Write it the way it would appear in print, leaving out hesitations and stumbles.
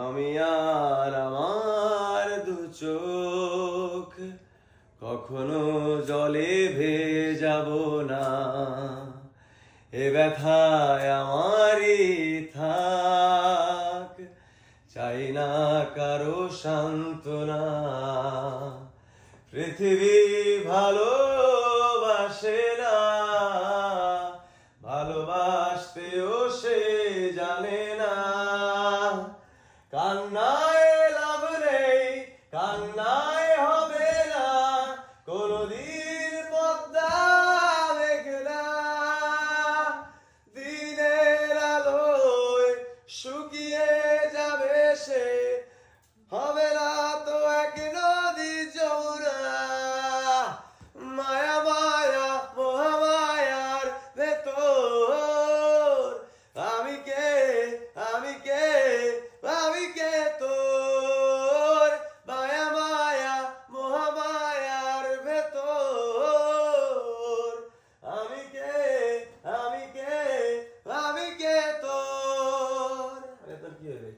আমি আর আমার দু চোখ কখনো জলে ভেজাবো না। এ ব্যথায় আমারই থাক, চাই না কারো সান্ত্বনা। পৃথিবী ভালোবাসে না, ভালোবাসতেও সে জানে না। কান্নায় লাভ নেই, কান্নায় হবে না কোনদিন পদ্মা মেঘনা। দিনের আলোয় শুকিয়ে যাবে সে, হবে না তো এক নদী যমুনা। মায়া মায়া মহামায়ার ভেতর আমি কে, আমি কে, আমি কে তোর। মায়া মায়া মহামায়ার ভেতর আমি কে, আমি কে, আমি কে তোর। কি হবে?